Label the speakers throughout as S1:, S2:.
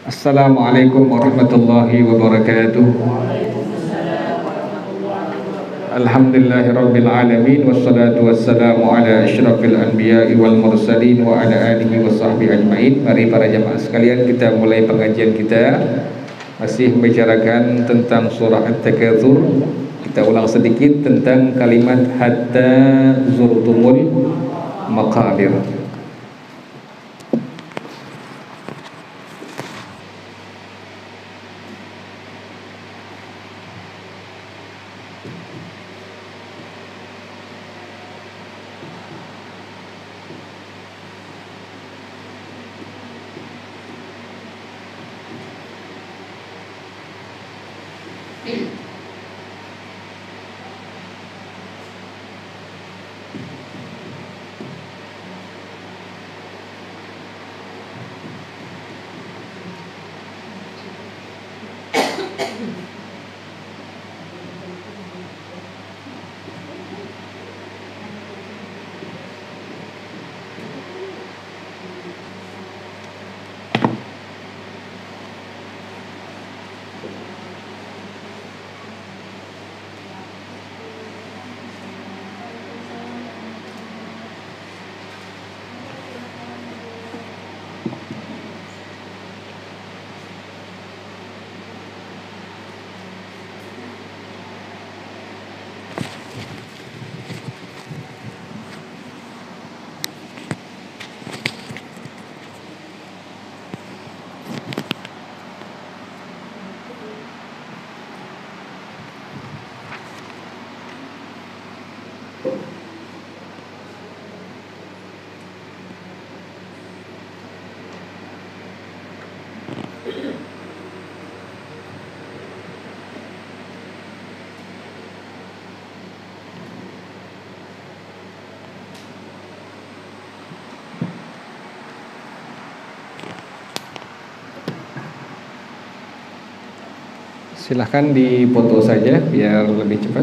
S1: Assalamualaikum warahmatullahi wabarakatuh. Alhamdulillahirabbil alamin wassalatu wassalamu ala asyrafil anbiya'i wal mursalin wa ala alihi washabbihi ajmain. Mari para jamaah sekalian, kita mulai pengajian kita. Masih membicarakan tentang surah At-Takatsur. Kita ulang sedikit tentang kalimat hatta zurtumul maqabir. Silahkan dipoto saja biar lebih cepat.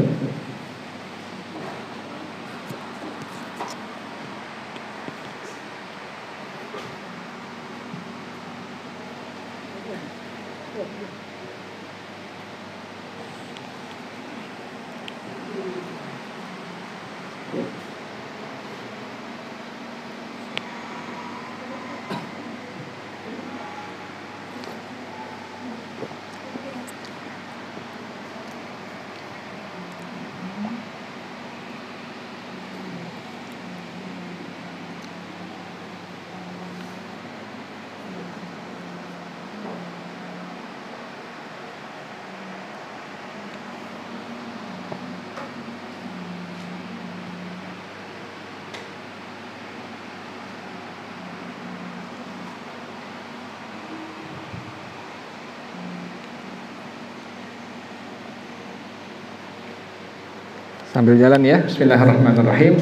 S1: Sambil jalan ya. Bismillahirrahmanirrahim.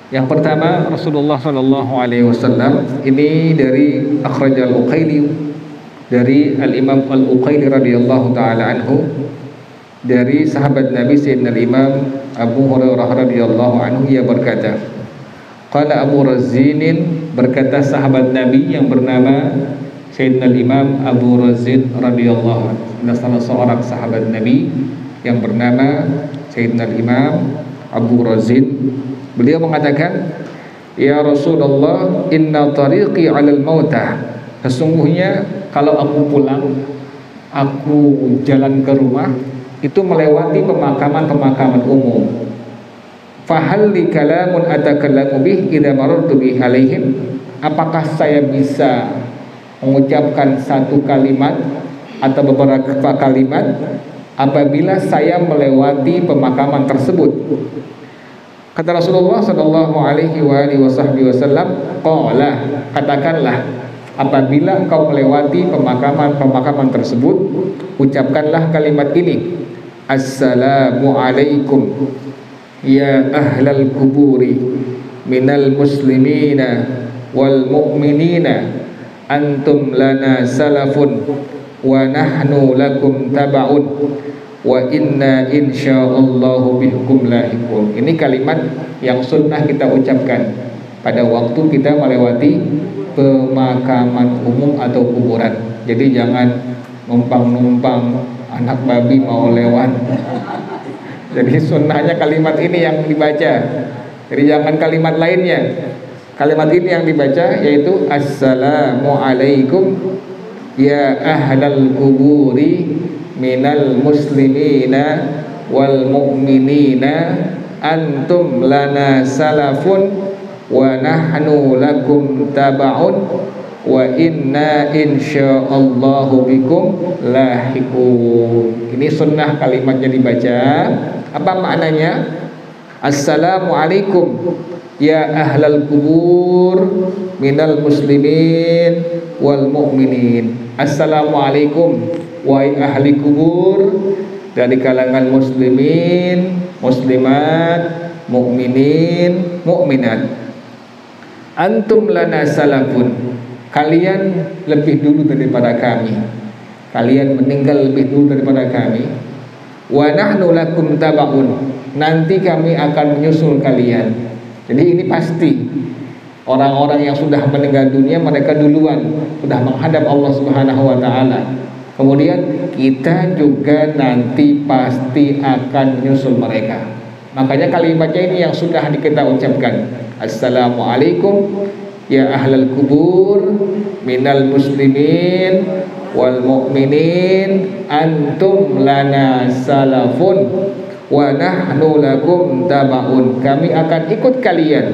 S1: Yang pertama, Rasulullah sallallahu alaihi wasallam ini dari akhrajal Uqaili, dari Al-Imam Al-Uqaili radhiyallahu taala anhu, dari sahabat Nabi Sayyidina Imam Abu Hurairah radhiyallahu anhu, ia berkata, qala Abu Razinin, berkata sahabat Nabi yang bernama Sayyidina Imam Abu Razin radhiyallahu anhu, salah seorang sahabat Nabi yang bernama Sayyidina Imam Abu Razin. Beliau mengatakan, ya Rasulullah, inna tariqi 'alal mautah, sesungguhnya kalau aku pulang, aku jalan ke rumah, itu melewati pemakaman-pemakaman umum. Fahal li kalamun atakallamu bih idza marartu bi alaihim, apakah saya bisa mengucapkan satu kalimat atau beberapa kalimat apabila saya melewati pemakaman tersebut? Kata Rasulullah sallallahu alaihi wasallam, qala, katakanlah, apabila engkau melewati pemakaman tersebut, ucapkanlah kalimat ini, assalamu alaikum ya ahlal kuburi minal muslimina wal mu'minina, antum lana salafun wa nahnu lakum taba'un wa inna insyaallahu bikum lahiqun. Ini kalimat yang sunnah kita ucapkan pada waktu kita melewati pemakaman pemakaman umum atau kuburan. Jadi jangan numpang-numpang anak babi mau lewat. Jadi sunnahnya kalimat ini yang dibaca. Jadi jangan kalimat lainnya. Kalimat ini yang dibaca, yaitu Assalamualaikum ya ahlal kuburi minal muslimina wal mu'minina antum lana salafun wa nahnu lakum taba'un wa inna insyaallahu bikum lahiqun. Ini sunnah kalimatnya dibaca. Apa maknanya? Assalamualaikum ya ahlal kubur minal muslimin wal mu'minin. Assalamualaikum wahai ahli kubur dari kalangan muslimin, muslimat, mukminin, mukminat. Antum lana salafun, kalian lebih dulu daripada kami. Kalian meninggal lebih dulu daripada kami. Wa nahnu lakum tabaun, nanti kami akan menyusul kalian. Jadi ini pasti orang-orang yang sudah meninggal dunia, mereka duluan sudah menghadap Allah Subhanahu wa taala. Kemudian kita juga nanti pasti akan menyusul mereka. Makanya kalimatnya ini yang sudah kita ucapkan. Assalamualaikum ya ahlal kubur minal muslimin wal mu'minin antum lana salafun wa nahnu lakum tabaun. Kami akan ikut kalian.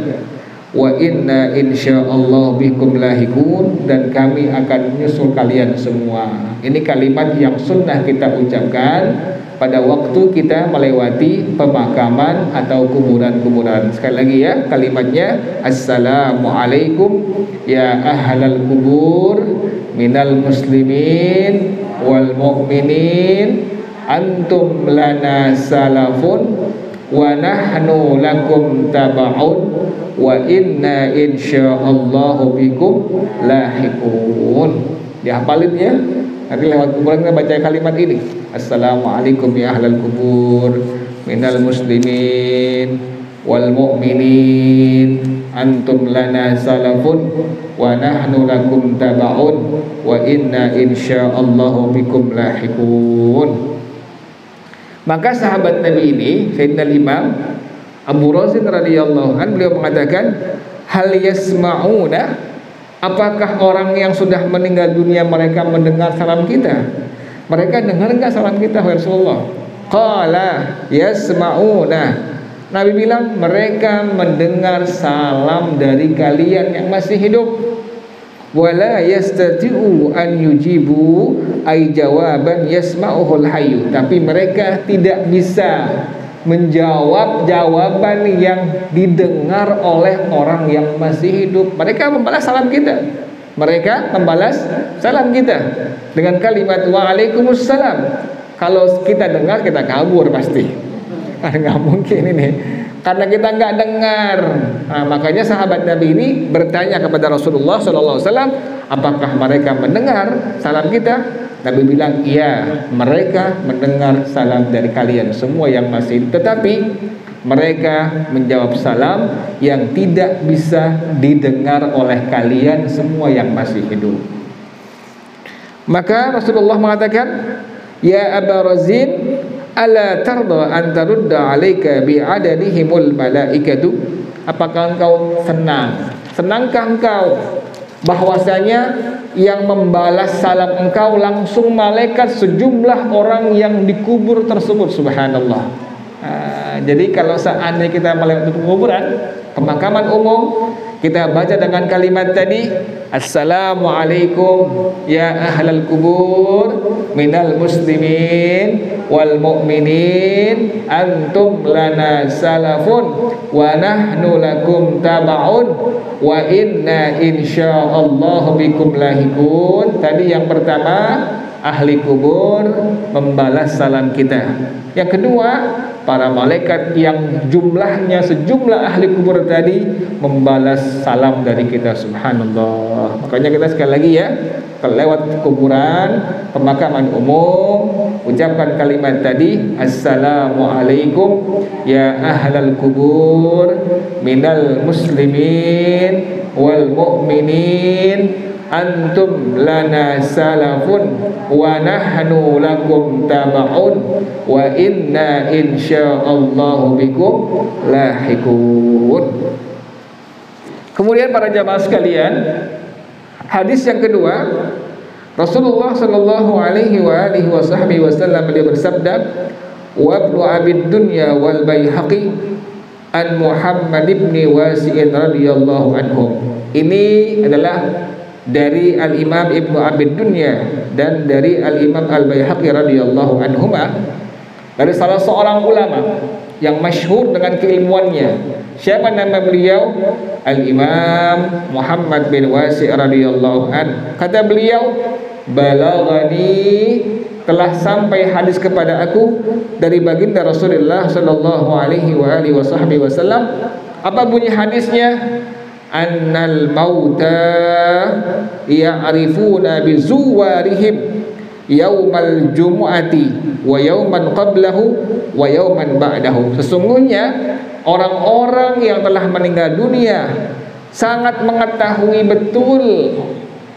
S1: Wa inna insyaallah bikum lahikun, dan kami akan menyusul kalian semua. Ini kalimat yang sunnah kita ucapkan pada waktu kita melewati pemakaman atau kuburan-kuburan. Sekali lagi ya, kalimatnya Assalamualaikum ya ahlal kubur minal muslimin wal mu'minin antum lana salafun wa nahnu lakum taba'un wa inna insyaallahu bikum lahiqun. Dihafalin ya. Nanti lewat kuburan kita baca kalimat ini. Assalamualaikum ya ahlal kubur minal muslimin wal mu'minin antum lana salafun wa nahnu lakum taba'un wa inna insyaallahu bikum lahiqun. Maka sahabat Nabi ini, Sayyidina Imam Abu Razin radhiyallahu anhu, beliau mengatakan, hal yasma'una, apakah orang yang sudah meninggal dunia mereka mendengar salam kita? Mereka dengar enggak salam kita, Rasulullah? Qala yasma'una. Nabi bilang mereka mendengar salam dari kalian yang masih hidup. Wala yastati'u an yujibu ay jawaban yasma'uhul hayyu, tapi mereka tidak bisa menjawab jawaban yang didengar oleh orang yang masih hidup. Mereka membalas salam kita. Mereka membalas salam kita dengan kalimat waalaikumsalam. Kalau kita dengar, kita kabur pasti. Nggak mungkin ini, karena kita nggak dengar. Nah, makanya sahabat Nabi ini bertanya kepada Rasulullah SAW, apakah mereka mendengar salam kita? Nabi bilang, iya, mereka mendengar salam dari kalian semua yang masih hidup, tetapi mereka menjawab salam yang tidak bisa didengar oleh kalian semua yang masih hidup. Maka Rasulullah mengatakan, ya Aba Razin, ala tarda an tarudda alaika bi'adanihimul malaikatu. Apakah engkau senang? Senangkah engkau bahwasanya yang membalas salam engkau langsung malaikat sejumlah orang yang dikubur tersebut? Subhanallah. Jadi kalau seandainya kita melewati kuburan, pemakaman umum, kita baca dengan kalimat tadi, Assalamualaikum ya ahlal kubur minal muslimin wal mu'minin antum lana salafun wa nahnu lakum taba'un wa inna insyaallahu bikum lahikun. Tadi yang pertama, ahli kubur membalas salam kita. Yang kedua, para malaikat yang jumlahnya sejumlah ahli kubur tadi membalas salam dari kita. Subhanallah. Makanya kita sekali lagi ya, kalau lewat kuburan, pemakaman umum, ucapkan kalimat tadi, Assalamualaikum ya ahlal kubur minal muslimin wal mu'minin antum lana salafun wa nahnu lakum taba'un wa inna insyaallahu bikum lahiqun. Kemudian para jamaah sekalian, hadis yang kedua, Rasulullah sallallahu alaihi wasallam beliau bersabda, wa ibnu abid dunya wal baihaqi an Muhammad ibn Wasi'in radhiyallahu anhu. Ini adalah dari Al-Imam Ibnu Abid Dunya dan dari Al-Imam Al-Baihaqi radhiyallahu anhuma, dari salah seorang ulama yang masyhur dengan keilmuannya. Siapa nama beliau? Al-Imam Muhammad bin Wasi' radhiyallahu an. Kata beliau, balaghani, telah sampai hadis kepada aku dari baginda Rasulullah sallallahu alaihi wasallam. Apa bunyi hadisnya? Annal mauta ya'rifuna bi zuwarihim yaumal jumu'ati wa yauman qablahu wa yauman ba'dahu. Sesungguhnya orang-orang yang telah meninggal dunia sangat mengetahui betul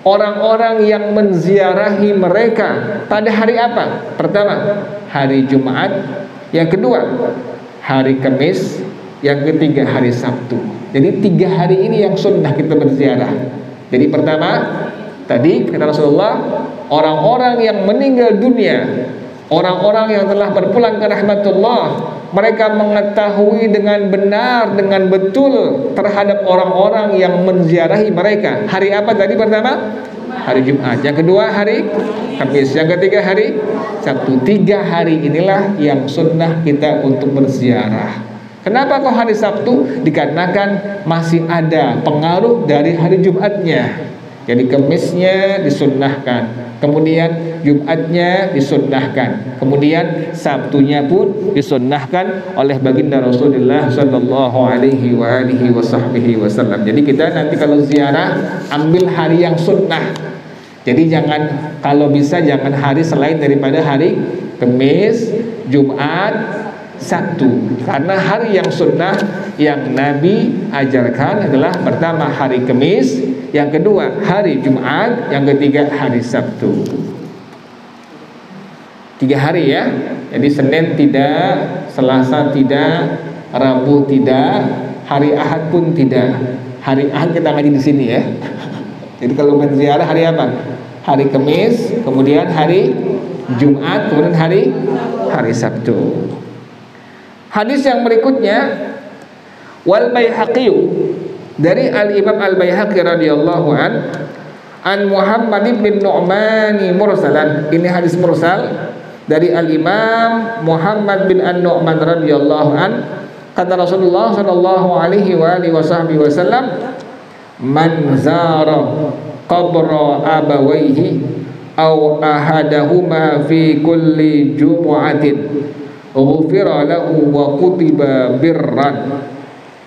S1: orang-orang yang menziarahi mereka pada hari apa? Pertama, hari Jumat. Yang kedua, hari Kamis. Yang ketiga, hari Sabtu. Jadi 3 hari ini yang sunnah kita berziarah. Jadi pertama, tadi kata Rasulullah, orang-orang yang meninggal dunia, orang-orang yang telah berpulang ke rahmatullah, mereka mengetahui dengan benar, dengan betul terhadap orang-orang yang menziarahi mereka. Hari apa tadi pertama? Hari Jumat. Yang kedua hari Kamis. Yang ketiga hari Sabtu. 3 hari inilah yang sunnah kita untuk berziarah. Kenapa kok hari Sabtu? Dikarenakan masih ada pengaruh dari hari Jumatnya. Jadi Kamisnya disunnahkan, kemudian Jumatnya disunnahkan, kemudian Sabtunya pun disunnahkan oleh baginda Rasulullah sallallahu alaihi wasallam. Jadi kita nanti kalau ziarah ambil hari yang sunnah. Jadi jangan, kalau bisa jangan hari selain daripada hari Kamis, Jumat, Sabtu. Karena hari yang sunnah yang Nabi ajarkan adalah pertama hari Kamis, yang kedua hari Jumat, yang ketiga hari Sabtu. 3 hari ya. Jadi Senin tidak, Selasa tidak, Rabu tidak, hari Ahad pun tidak. Hari Ahad kita ngaji di sini ya. Jadi kalau berziarah hari apa? Hari Kamis, kemudian hari Jumat, kemudian hari Sabtu. Hadis yang berikutnya, wal Baihaqi, dari Al-Imam Al-Baihaqi radhiyallahu an Muhammad bin Nu'man mursalan. Ini hadis mursal dari Al-Imam Muhammad bin An-Nu'man radhiyallahu an. Kata Rasulullah sallallahu alaihi wasallam, man zara qabra abawaihi aw ahadahuma fi kulli jumu'atin ghufira lahu wa kutiba birran.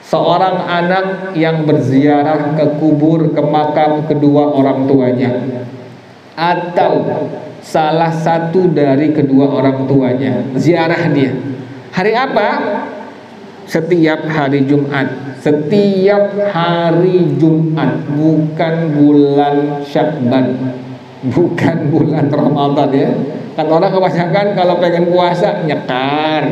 S1: Seorang anak yang berziarah ke kubur, ke makam kedua orang tuanya, atau salah satu dari kedua orang tuanya, ziarah dia. Hari apa? Setiap hari Jumat. Setiap hari Jumat, bukan bulan Sya'ban, bukan bulan Ramadan ya. Kan orang kebanyakan kalau pengen puasa nyekar,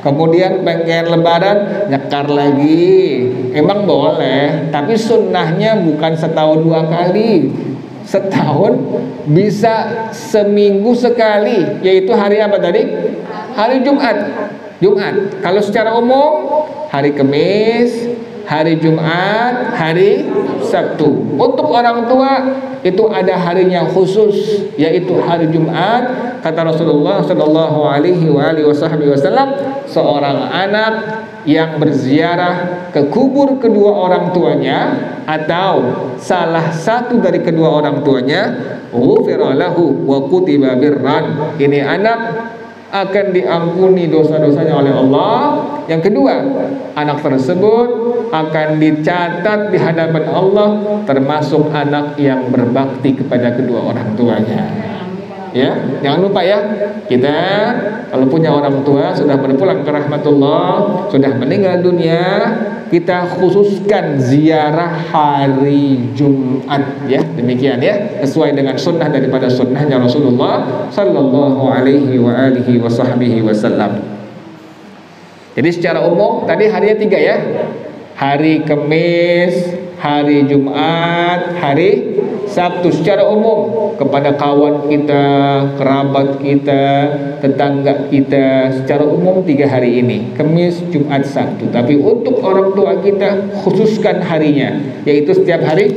S1: kemudian pengen lebaran nyekar lagi. Emang boleh, tapi sunnahnya bukan setahun 2 kali, setahun bisa seminggu sekali. Yaitu hari apa tadi? Hari Jumat. Kalau secara umum hari Kamis, hari Jumat, hari Sabtu. Untuk orang tua itu ada harinya khusus, yaitu hari Jumat. Kata Rasulullah sallallahu alaihi wasallam, seorang anak yang berziarah ke kubur kedua orang tuanya atau salah satu dari kedua orang tuanya, ghufira lahu wa kutiba birran. Ini anak akan diampuni dosa-dosanya oleh Allah. Yang kedua, anak tersebut akan dicatat di hadapan Allah termasuk anak yang berbakti kepada kedua orang tuanya. ya, jangan lupa ya, kita kalau punya orang tua sudah berpulang ke rahmatullah, sudah meninggal dunia, kita khususkan ziarah hari Jumat ya, demikian ya, sesuai dengan sunnah daripada sunnahnya Rasulullah sallallahu alaihi wa alihi wasallam. Jadi secara umum tadi harinya 3 ya, hari Kamis, hari Jumat, hari Sabtu. Secara umum kepada kawan kita, kerabat kita, tetangga kita, secara umum 3 hari ini, Kamis, Jumat, Sabtu. Tapi untuk orang tua kita khususkan harinya, yaitu setiap hari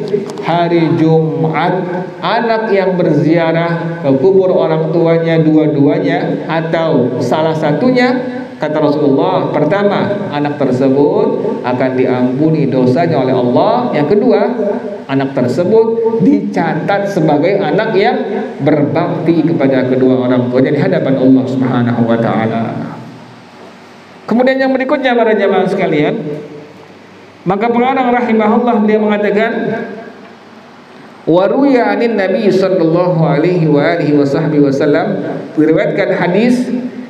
S1: Jumat. Anak yang berziarah ke kubur orang tuanya dua-duanya atau salah satunya, kata Rasulullah, pertama, anak tersebut akan diampuni dosanya oleh Allah. Yang kedua, anak tersebut dicatat sebagai anak yang berbakti kepada kedua orang tuanya di hadapan Allah Subhanahu wa taala. Kemudian yang berikutnya para jamaah sekalian, maka pengarang rahimahullah dia mengatakan, wa ruya anin Nabi sallallahu alaihi wa alihi wasallam, diriwayatkan hadis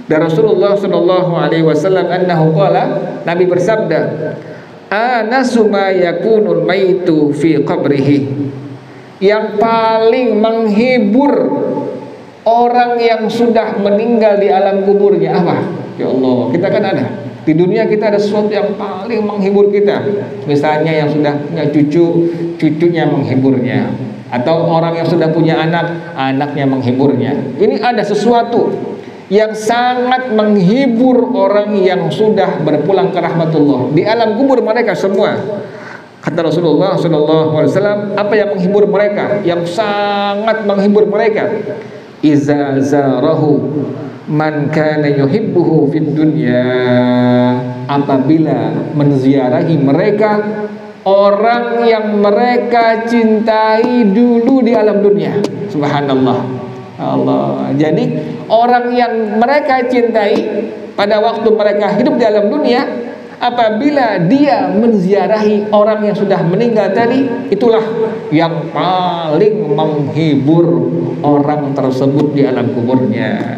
S1: dari Rasulullah sallallahu alaihi wasallam annahu qala, Nabi bersabda, anasu ma yakunul maitu fi qabrihi, yang paling menghibur orang yang sudah meninggal di alam kuburnya apa? Ya Allah, kita kan ada di dunia, kita ada sesuatu yang paling menghibur kita. Misalnya yang sudah punya cucu, cucunya menghiburnya, atau orang yang sudah punya anak, anaknya menghiburnya. Ini ada sesuatu yang sangat menghibur orang yang sudah berpulang ke rahmatullah di alam kubur mereka semua. Kata Rasulullah sallallahu alaihi wasallam, apa yang menghibur mereka? Yang sangat menghibur mereka, iza zarahu man kana yuhibbuhu fid dunya, apabila menziarahi mereka orang yang mereka cintai dulu di alam dunia. Subhanallah. Allah. Jadi orang yang mereka cintai pada waktu mereka hidup di alam dunia, apabila dia menziarahi orang yang sudah meninggal tadi, itulah yang paling menghibur orang tersebut di alam kuburnya.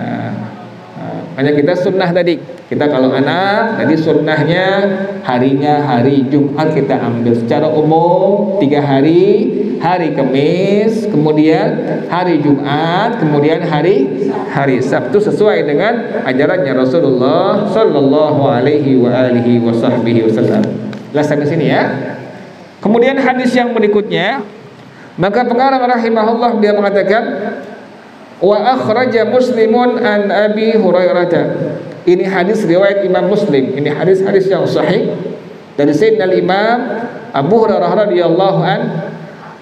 S1: Hanya kita sunnah tadi, kita kalau anak tadi sunnahnya harinya hari Jumat kita ambil secara umum 3 hari, hari Kamis, kemudian hari Jumat, kemudian hari Sabtu, sesuai dengan ajarannya Rasulullah sallallahu alaihi wa alihi wasallam. Jelas sampai sini ya. Kemudian hadis yang berikutnya, maka pengarang rahimahullah dia mengatakan, wa akhraja Muslimun an Abi Hurairah. Ini hadis riwayat Imam Muslim. Ini hadis-hadis yang sahih dari Sayyidina Imam Abu Hurairah radhiyallahu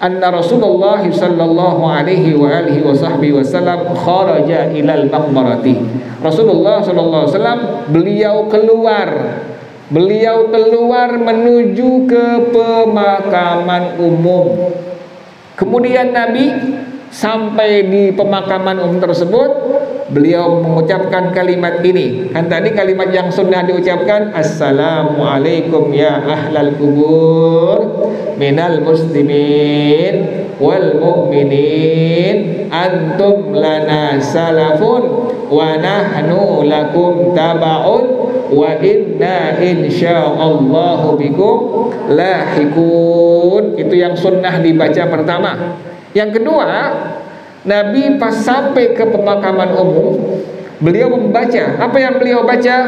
S1: anna Rasulullah sallallahu alaihi wa alihi wasallam kharaja ilal maqbarati. Rasulullah sallallahu alaihi wasallam beliau keluar menuju ke pemakaman umum. Kemudian Nabi sampai di pemakaman umum tersebut, beliau mengucapkan kalimat ini. Kan tadi kalimat yang sunnah diucapkan, assalamualaikum ya ahlal kubur minal muslimin wal mu'minin antum lana salafun wa nahnu lakum taba'un wa inna insyaallahu bikum lahikun. Itu yang sunnah dibaca pertama. Yang kedua, Nabi pas sampai ke pemakaman umum, beliau membaca. Apa yang beliau baca?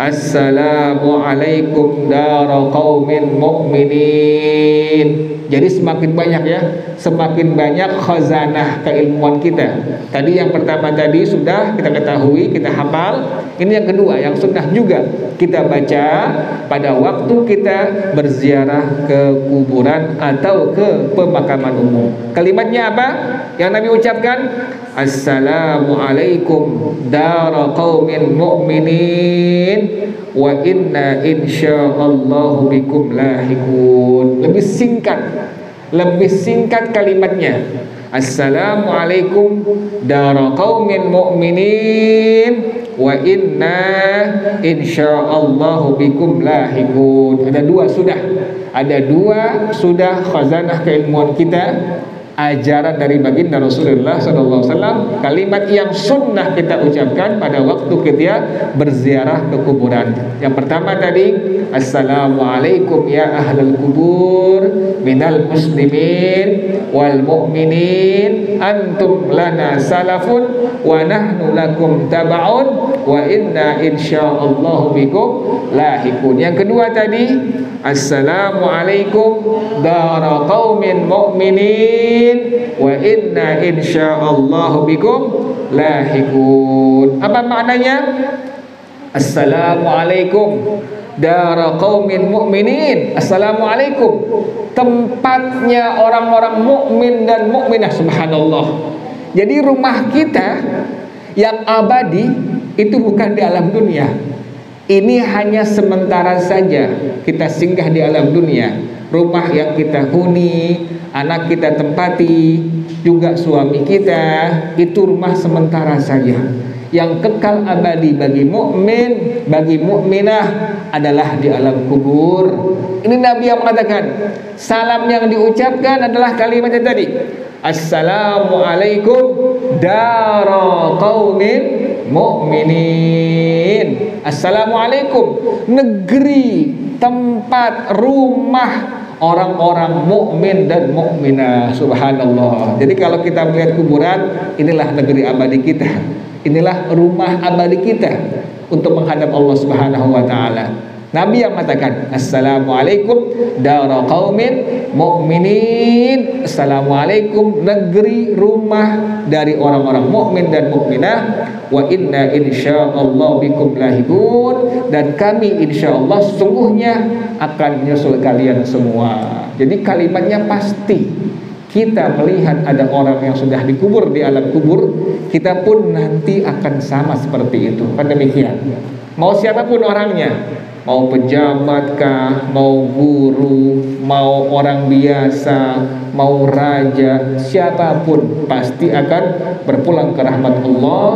S1: Assalamualaikum dara qaumin mu'minin. Jadi semakin banyak ya, semakin banyak khazanah keilmuan kita. Tadi yang pertama tadi sudah kita ketahui, kita hafal. Ini yang kedua, yang sunnah juga kita baca pada waktu kita berziarah ke kuburan atau ke pemakaman umum. Kalimatnya apa? Yang Nabi ucapkan, Assalamualaikum dara qaumin mu'minin wa inna insyaallahu bikum lahikun. Lebih singkat kalimatnya. Assalamualaikum dara qaumin mu'minin wa inna insyaallahu bikum lahikun. Ada dua sudah khazanah keilmuan kita. ajaran dari baginda Rasulullah SAW, kalimat yang sunnah kita ucapkan pada waktu kita berziarah ke kuburan. Yang pertama tadi, assalamualaikum ya ahlal kubur minal muslimin wal mu'minin antum lana salafun wa nahnu lakum taba'un wa inna insyaallahu bikum lahikun. Yang kedua tadi, assalamualaikum dara qaumin mu'minin wa inna insyaallahu bikum lahikun. Apa maknanya? Assalamualaikum dara qaumin mu'minin. Assalamualaikum, tempatnya orang-orang mukmin dan mukminah. Subhanallah. Jadi rumah kita yang abadi itu bukan di alam dunia. Ini hanya sementara saja kita singgah di alam dunia. Rumah yang kita huni, anak kita tempati, juga suami kita, itu rumah sementara saja. Yang kekal abadi bagi mukmin, bagi mukminah adalah di alam kubur. Ini Nabi yang mengatakan, salam yang diucapkan adalah kalimatnya tadi, assalamualaikum dara qaumin mu'minin. Assalamualaikum, negeri, tempat, rumah orang-orang mukmin dan mukminah. Subhanallah. Jadi kalau kita melihat kuburan, inilah negeri abadi kita, inilah rumah abadi kita untuk menghadap Allah Subhanahu wa taala. Nabi yang mengatakan, assalamualaikum dara qaumin mu'minin. Assalamualaikum, negeri, rumah dari orang-orang mukmin dan mukminah. Wa inna insyaallah bikum lahikun, dan kami insyaallah sungguhnya akan menyusul kalian semua. Jadi kalimatnya pasti. Kita melihat ada orang yang sudah dikubur di alam kubur, kita pun nanti akan sama seperti itu. Kan demikian. Mau siapapun orangnya, mau pejabat kah, mau guru, mau orang biasa, mau raja, siapapun pasti akan berpulang ke rahmat Allah,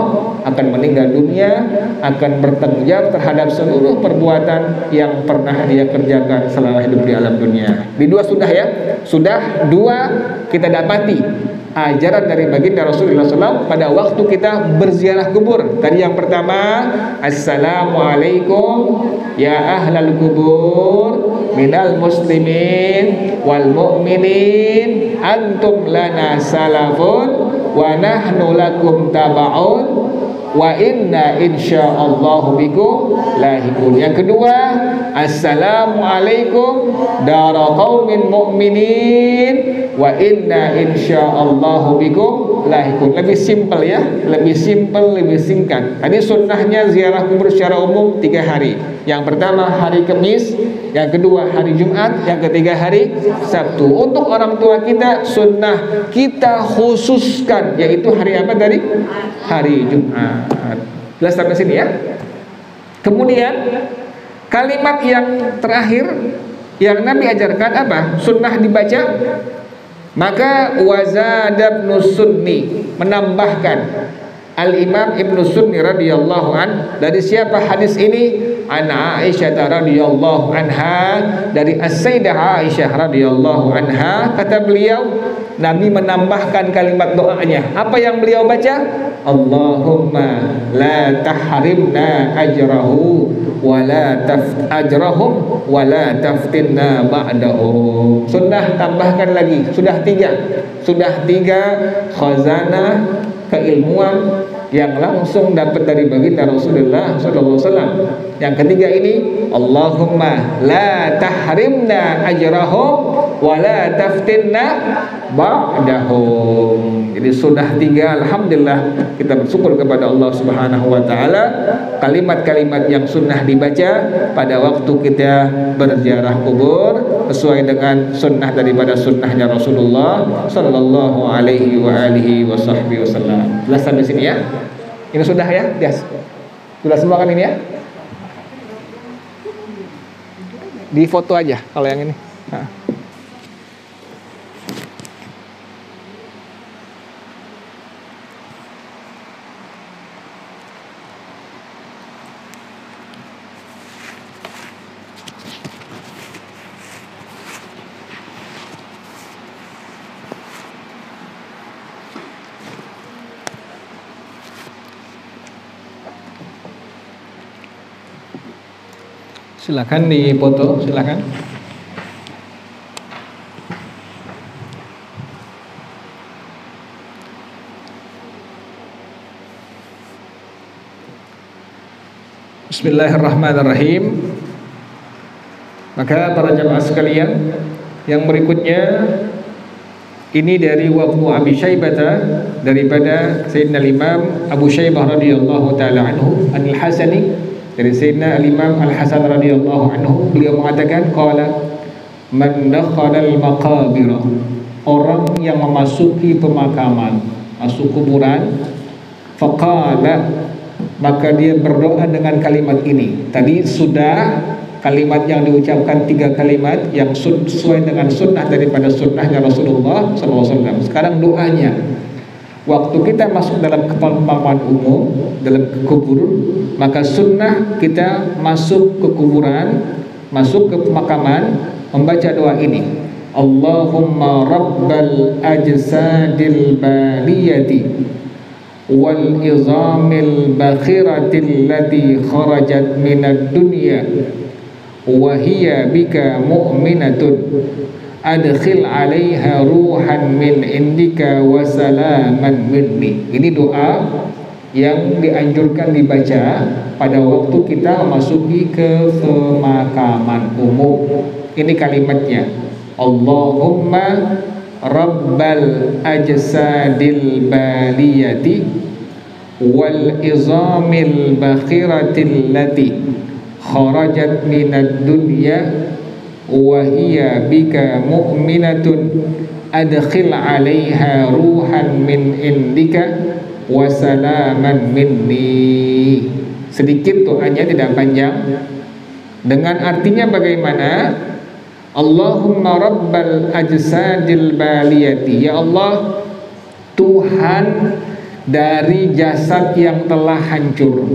S1: akan meninggal dunia, akan bertanggung jawab terhadap seluruh perbuatan yang pernah dia kerjakan selama hidup di alam dunia. Di dua sudah ya, sudah dua kita dapati ajaran dari baginda Rasulullah SAW pada waktu kita berziarah kubur. Tadi yang pertama, assalamualaikum ya ahlal kubur minal muslimin wal mu'minin antum lana salafun wa nahnu lakum taba'un wa inna insyaallahu bikum lahikun. Yang kedua, assalamualaikum dara qaumin mu'minin wa inna insyaallahu bikum lahikun. Lebih simpel ya, lebih simpel, lebih singkat. Tadi sunnahnya ziarah kubur secara umum 3 hari. Yang pertama hari Kamis, yang kedua hari Jumat, yang ketiga hari Sabtu. Untuk orang tua kita, sunnah kita khususkan, yaitu hari apa tadi? Hari Jumat. Jelas sampai sini ya. Kemudian kalimat yang terakhir yang Nabi ajarkan apa? Sunnah dibaca. Maka wazada ibnu Sunni menambahkan, Al-Imam Ibnu Sunni radhiyallahu an, dari siapa hadis ini? An Aisyah radhiyallahu anha, dari As-Sayyidah Aisyah radhiyallahu anha, kata beliau, Nabi menambahkan kalimat doanya. Apa yang beliau baca? Allahumma la tahrimna ajrahu wa la ajrahum wa la taftinna ba'dahum. Sunnah tambahkan lagi, sudah 3 khazanah keilmuan yang langsung dapat dari baginda Rasulullah SAW. Yang ketiga ini, Allahumma la tahrimna ajrahum wa la taftinna ba'dahum. Jadi sudah 3, alhamdulillah kita bersyukur kepada Allah Subhanahu wa taala. Kalimat-kalimat yang sunnah dibaca pada waktu kita berziarah kubur sesuai dengan sunnah daripada sunnahnya Rasulullah sallallahu alaihi wa alihi wasallam. Jelas sampai sini ya? Ini sudah ya? Yes. Sudah semua kan ini ya? Di foto aja kalau yang ini. Nah. Silakan dipoto, silakan. Bismillahirrahmanirrahim. Maka para jamaah sekalian, yang berikutnya ini dari Ibnu Abi Syaibah, daripada Sayyidina Imam Abu Syaibah radhiyallahu taala anhu Anil Hasani, dari Sayyidina Imam Al Hasan radhiyallahu anhu, beliau mengatakan qala man dakhala al maqabir, orang yang memasuki pemakaman, masuk kuburan, faqala, maka dia berdoa dengan kalimat ini. Tadi sudah kalimat yang diucapkan 3 kalimat yang sesuai dengan sunnah daripada sunnahnya Rasulullah SAW. Sekarang doanya, waktu kita masuk dalam pemakaman umum, dalam kubur, maka sunnah kita masuk ke kuburan, masuk ke pemakaman, membaca doa ini. Allahumma rabbal ajsadil baliyati wal izamil bakhiratil lati kharajat minad dunya wa hiya bika mu'minatun adkhil 'alaiha ruhan min indika wa salaman minni. Ini doa yang dianjurkan dibaca pada waktu kita memasuki ke pemakaman umum. Ini kalimatnya, Allahumma rabbal ajsadil baliyati wal izamil bakhiratil lati kharajat minad dunya wa hiya bika mu'minatun adkhil 'alaiha ruhan min indika wa salaman minni. Sedikit doanya, tidak panjang. Dengan artinya bagaimana? Allahumma rabbal ajsadil baliyati, ya Allah, Tuhan dari jasad yang telah hancur,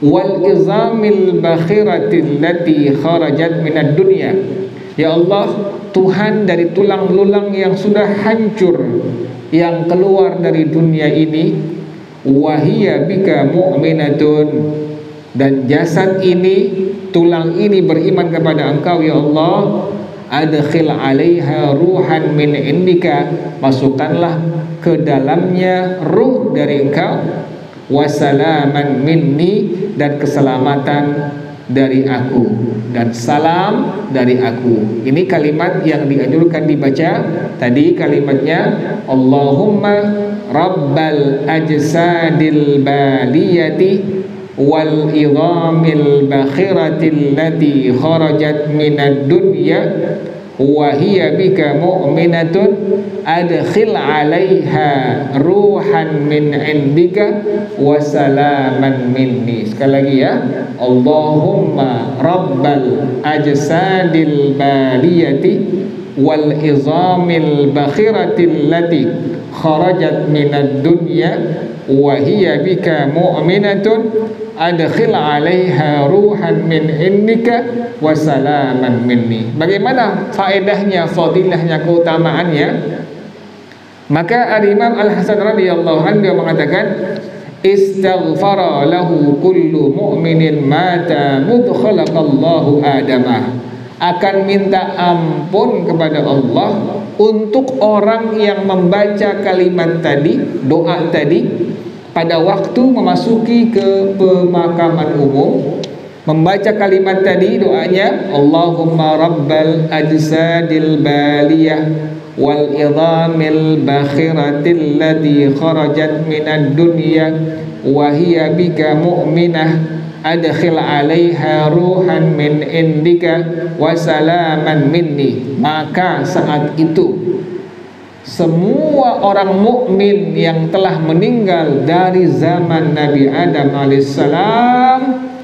S1: wal izamil bakhiratil lati kharajat minad dunya, ya Allah, Tuhan dari tulang lulang yang sudah hancur, yang keluar dari dunia ini, wahiyya bika mu'minatun, dan jasad ini, tulang ini beriman kepada Engkau ya Allah. Adkhil 'alaiha ruhan min indika, masukkanlah ke dalamnya ruh dari Engkau, wasalaman minni, dan keselamatan dari aku, dan salam dari aku. Ini kalimat yang dianjurkan dibaca. Tadi kalimatnya Allahumma rabbal ajsadil baliyati wal idhamil bakhiratil lati kharajat minad dunya wa hiya bika mu'minatun adkhil 'alaiha ruhan min indika wa salaman minni. Sekali lagi ya, Allahumma rabbal ajsadil baliyati wal izamil bakhiratil lati kharajat minad dunya wa hiya bika mu'minatun adkhil 'alaiha ruhan min indika wa salaman minni. Bagaimana faedahnya, fadilahnya, keutamaannya? Maka Al-Imam Al-Hasan radhiyallahu anhu mengatakan, istaghfara lahu kullu mu'minin mata mudkhalaqallahu adamah, akan minta ampun kepada Allah untuk orang yang membaca kalimat tadi, doa tadi, pada waktu memasuki ke pemakaman umum, membaca kalimat tadi, doanya Allahumma rabbal ajsadil baliyah wal idhamil bakhiratil lati kharajat minad dunya wa hiya bika mu'minah adkhil 'alaiha ruhan min indika wa salaman minni. Maka saat itu semua orang mukmin yang telah meninggal dari zaman Nabi Adam alaihissalam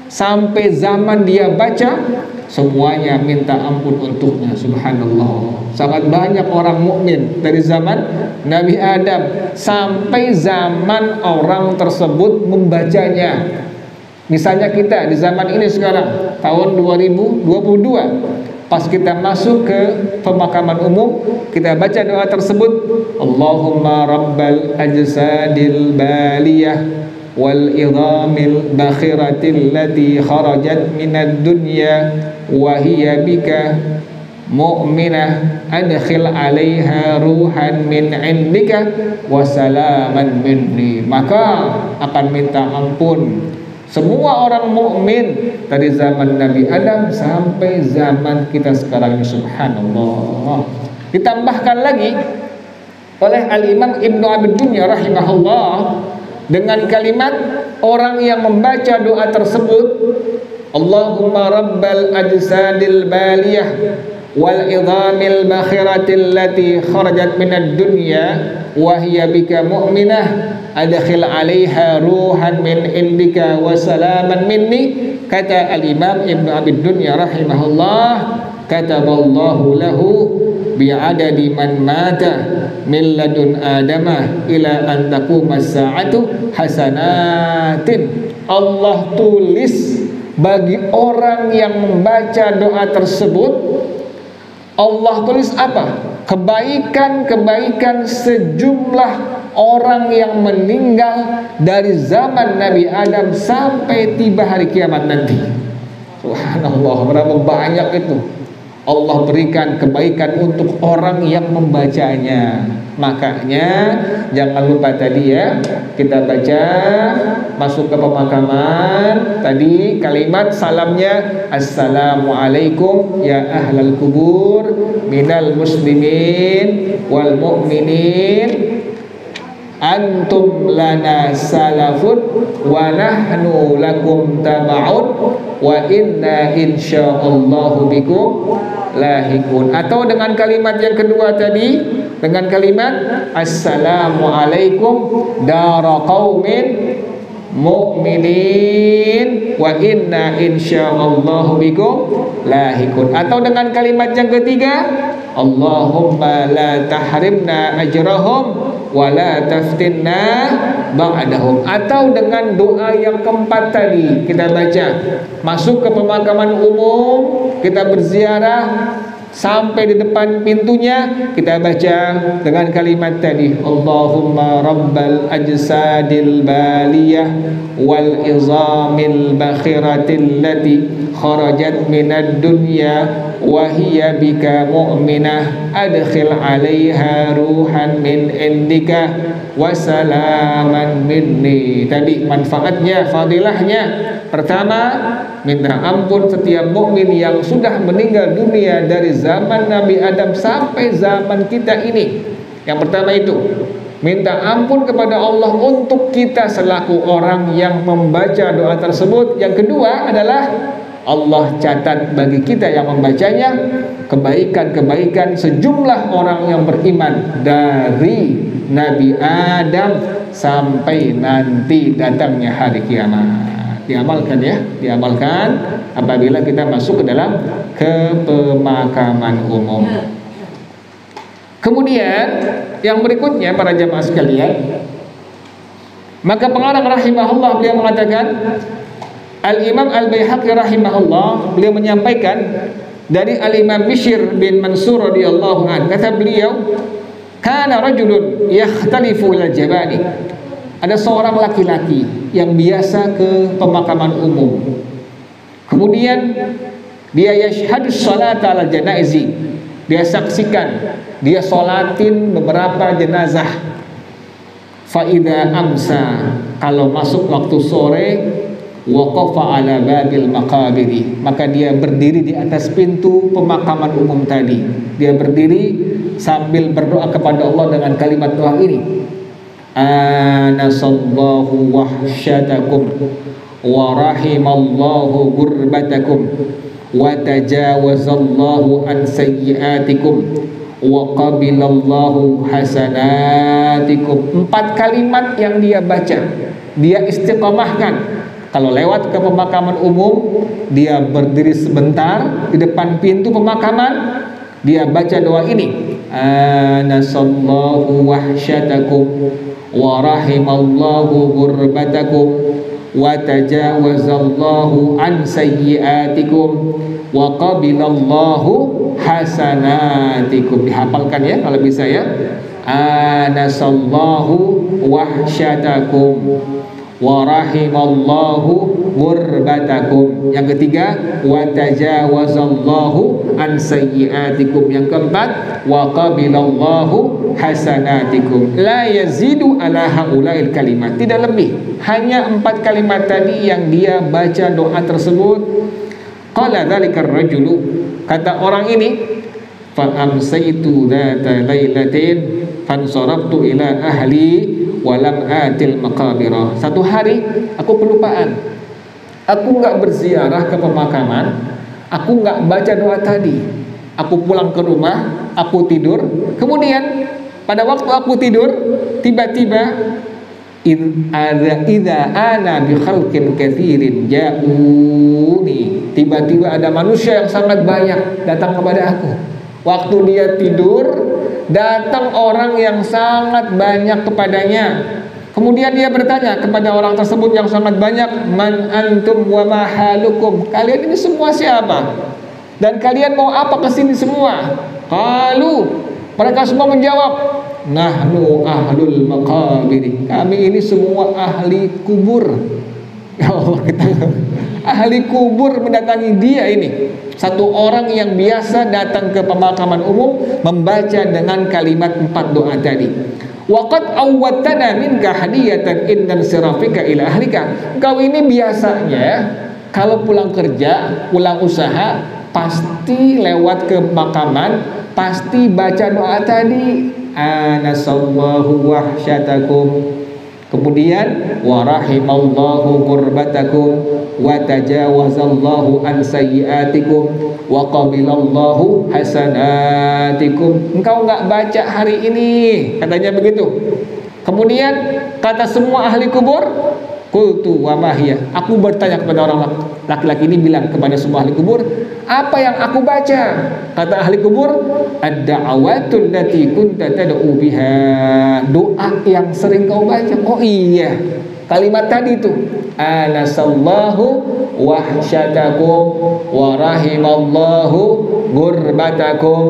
S1: sampai zaman dia baca, semuanya minta ampun untuknya. Subhanallah, sangat banyak orang mukmin dari zaman Nabi Adam sampai zaman orang tersebut membacanya. Misalnya kita di zaman ini sekarang tahun 2022, pas kita masuk ke pemakaman umum, kita baca doa tersebut, Allahumma rabbal ajsadil baliyah wal idhamil bakhiratil lati kharajat minad dunya wa hiya bika mu'minah adkhil 'alaiha ruhan min 'indika wa salaman minni. Maka akan minta ampun semua orang mukmin dari zaman Nabi Adam sampai zaman kita sekarang ini. Subhanallah. Ditambahkan lagi oleh Al-Imam Ibnu Abi Dunya rahimahullah dengan kalimat orang yang membaca doa tersebut, Allahumma rabbal ajsadil baliyah wal idhamil bakhiratil lati kharajat minad dunya wa hiya bika mu'minah adkhil 'alaiha ruhan min indika wa salaman minni. Kata Al-Imam Ibnu Abi Dunya rahimahullah, kataballahu lahu bi'adadi man mata min ladun adamah ila an taqumas sa'atu hasanatin. Allah tulis bagi orang yang membaca doa tersebut, Allah tulis apa? Kebaikan-kebaikan sejumlah orang yang meninggal dari zaman Nabi Adam sampai tiba hari kiamat nanti. Subhanallah, berapa banyak itu. Allah berikan kebaikan untuk orang yang membacanya. Makanya jangan lupa tadi ya, kita baca masuk ke pemakaman tadi kalimat salamnya, assalamualaikum ya ahlal kubur minal muslimin wal mu'minin antum lana salafun wa nahnu lakum taba'un wa inna insyaallahu bikum lahikun. Atau dengan kalimat yang kedua tadi, dengan kalimat assalamualaikum dara qaumin mu'minin wa inna insyaallahu bikum lahikun. Atau dengan kalimat yang ketiga, Allahumma la tahrimna ajrahum wa la taftinna ba'dahum. Atau dengan doa yang keempat tadi kita baca masuk ke pemakaman umum, kita berziarah sampai di depan pintunya kita baca dengan kalimat tadi, Allahumma rabbal ajsadil baliyah wal izamil bakhiratil lati kharajat minad dunya wa hiya bika mu'minah adkhil 'alaiha ruhan min indika wa salaman minni. Tadi manfaatnya, fadilahnya, pertama minta ampun setiap mukmin yang sudah meninggal dunia dari zaman Nabi Adam sampai zaman kita ini. Yang pertama itu minta ampun kepada Allah untuk kita selaku orang yang membaca doa tersebut. Yang kedua adalah Allah catat bagi kita yang membacanya kebaikan-kebaikan sejumlah orang yang beriman dari Nabi Adam sampai nanti datangnya hari kiamat. Diamalkan ya, diamalkan apabila kita masuk ke dalam pemakaman umum. Kemudian yang berikutnya para jamaah sekalian, maka pengarang rahimahullah beliau mengatakan, Al-Imam Al-Baihaqi rahimahullah beliau menyampaikan dari Al-Imam Bishr bin Mansur radhiyallahu anhu, kata beliau, kana rajulun yakhtalifu ila jabani. Ada seorang laki-laki yang biasa ke pemakaman umum. Kemudian dia yashhadus salata ala janaizi. Dia saksikan, dia sholatin beberapa jenazah. Fa idza amsa, kalau masuk waktu sore, waqafa ala babil maqabiri, maka dia berdiri di atas pintu pemakaman umum tadi. Dia berdiri sambil berdoa kepada Allah dengan kalimat doa ini, anasallahu wahsyatakum wa rahimallahu gurbatakum wa tajawazallahu an sayyiatikum wa qabilallahu hasanatikum. 4 kalimat yang dia baca, dia istiqamahkan. Kalau lewat ke pemakaman umum, dia berdiri sebentar di depan pintu pemakaman, dia baca doa ini, anasallahu wahsyatakum wa rahimallahu gurbatakum wa tajawazallahu an sayyiatikum wa qabilallahu hasanatikum. Dihafalkan ya kalau bisa ya, anasallahu wahsyatakum wa rahimallahu ghurbatakum. Yang ketiga, wa tajawazallahu an sayyiatikum. Yang keempat, wa qabilallahu hasanatikum. La yazidu ala haula'il kalimat. Tidak lebih, hanya 4 kalimat tadi yang dia baca doa tersebut. Qala dzalikar rajulu, kata orang ini, fa amsaytu dzata lailatin fansaraftu ila ahli walam atil maqabirah. Satu hari aku kelupaan, aku nggak berziarah ke pemakaman, aku nggak baca doa tadi. Aku pulang ke rumah, aku tidur. Kemudian pada waktu aku tidur, tiba-tiba idza ana bi khalqin katsirin ja'uni, tiba-tiba ada manusia yang sangat banyak datang kepada aku. Waktu dia tidur, datang orang yang sangat banyak kepadanya. Kemudian dia bertanya kepada orang tersebut yang sangat banyak, man antum wa ma halukum, kalian ini semua siapa dan kalian mau apa kesini semua? Qalu, mereka semua menjawab, nahnu ahlul maqabir, kami ini semua ahli kubur. Ya Allah, kita ahli kubur mendatangi dia ini. Satu orang yang biasa datang ke pemakaman umum membaca dengan kalimat 4 doa tadi. Waqad awwattana minka hadiyatan indan sirafika ila ahlika. Kau ini biasanya kalau pulang kerja, pulang usaha, pasti lewat ke pemakaman, pasti baca doa tadi, anasallahu wahsyatakum. Kemudian wa rahimallahu qurbatakum wa tajawazallahu an sayyiatikum wa qabilallahu hasanatikum. Engkau enggak baca hari ini, katanya begitu. Kemudian kata semua ahli kubur, qultu wa ma hiya, aku bertanya kepada orang laki-laki ini, bilang kepada semua ahli kubur, apa yang aku baca? Kata ahli kubur, ad-da'awatul lati kunta tad'u biha, doa yang sering kau baca. Oh iya, kalimat tadi itu, anasallahu wahsyatakum wa rahimallahu gurbatakum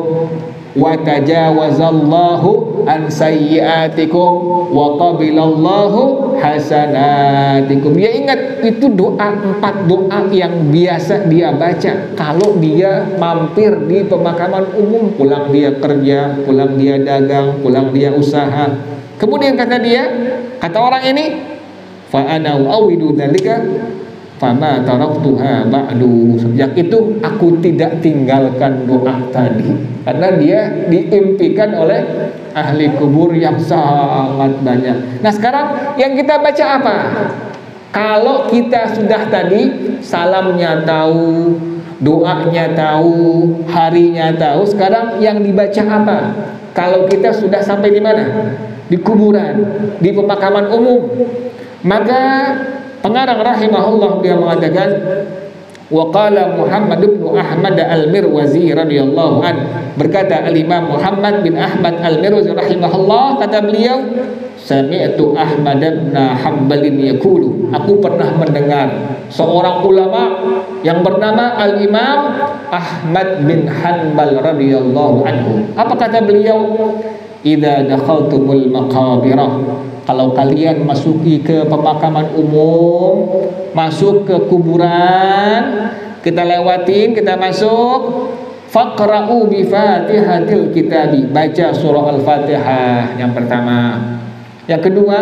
S1: wa tajawazallahu an sayyiatikum wa qabilallahu hasanatikum. Dia ingat itu doa, 4 doa yang biasa dia baca kalau dia mampir di pemakaman umum, pulang dia kerja, pulang dia dagang, pulang dia usaha. Kemudian kata dia, kata orang ini, fa ana uawidu dzalika fama taraktuha ba'du. Sejak itu aku tidak tinggalkan doa tadi, karena dia diimpikan oleh ahli kubur yang sangat banyak. Nah sekarang yang kita baca apa? Kalau kita sudah tadi salamnya tahu, doanya tahu, harinya tahu, sekarang yang dibaca apa? Kalau kita sudah sampai di mana? Di kuburan, di pemakaman umum. Maka pengarang rahimahullah dia mengatakan, wa qala Muhammad bin Ahmad al-Mirwazi radhiyallahu an, berkata al-Imam Muhammad bin Ahmad al-Mirwazi rahimahullah, kata beliau, sami'tu Ahmad bin Hanbal yaqulu, aku pernah mendengar seorang ulama yang bernama al-Imam Ahmad bin Hanbal radhiyallahu anhu. Apa kata beliau? Idza dakhaltumul maqabirah, kalau kalian masuki ke pemakaman umum, masuk ke kuburan, kita lewatin, kita masuk, faqra'u bi fatihatil kitabi, baca surah al-fatihah yang pertama. Yang kedua,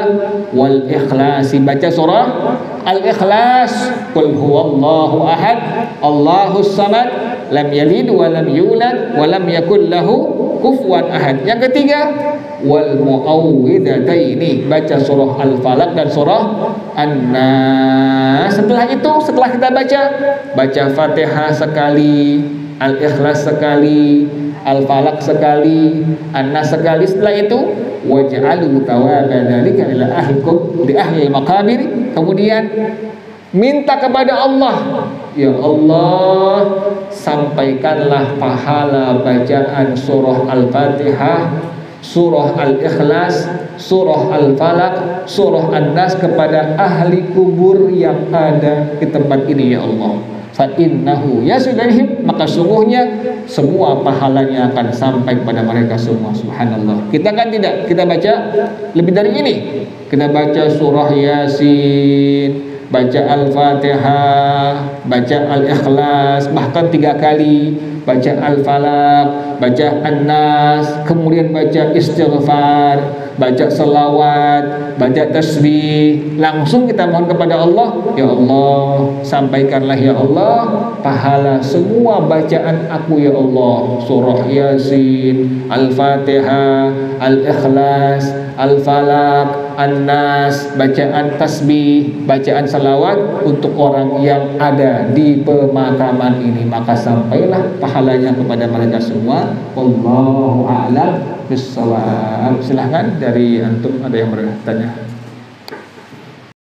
S1: wal ikhlasi, baca surah al-ikhlas, qul huwallahu ahad allahus samad lam yalid wa lam yulad wa lam yakul lahu kufuwan ahad. Yang ketiga, wal muawwidataini, baca surah al-falaq dan surah an-nas. Setelah itu, setelah kita baca fatihah sekali, al-ikhlas sekali, al-falaq sekali, an-nas sekali. Setelah itu, waj'alu thawaba dzalika ila ahlikum li ahli al-maqabir. Kemudian minta kepada Allah, ya Allah, sampaikanlah pahala bacaan surah al-fatihah, surah al-ikhlas, surah al-falaq, surah an-nas kepada ahli kubur yang ada di tempat ini, ya Allah.
S2: fa innahu yasulaihim, maka sungguhnya semua pahalanya akan sampai kepada mereka semua. Subhanallah. Kita kan tidak, kita baca lebih dari ini. Kita baca surah Yasin, baca Al-Fatihah, baca Al-Ikhlas, bahkan 3 kali, baca Al-Falaq, baca An-Nas, kemudian baca istighfar, baca selawat, baca tasbih. Langsung kita mohon kepada Allah, ya Allah, sampaikanlah ya Allah pahala semua bacaan aku ya Allah. Surah Yasin, Al-Fatihah, Al-Ikhlas, Al-Falaq, An-Nas, bacaan tasbih, bacaan salawat untuk orang yang ada di pemakaman ini, maka sampailah pahalanya kepada mereka semua. Wallahu a'lam bishawab. Silahkan dari antum, ada yang bertanya?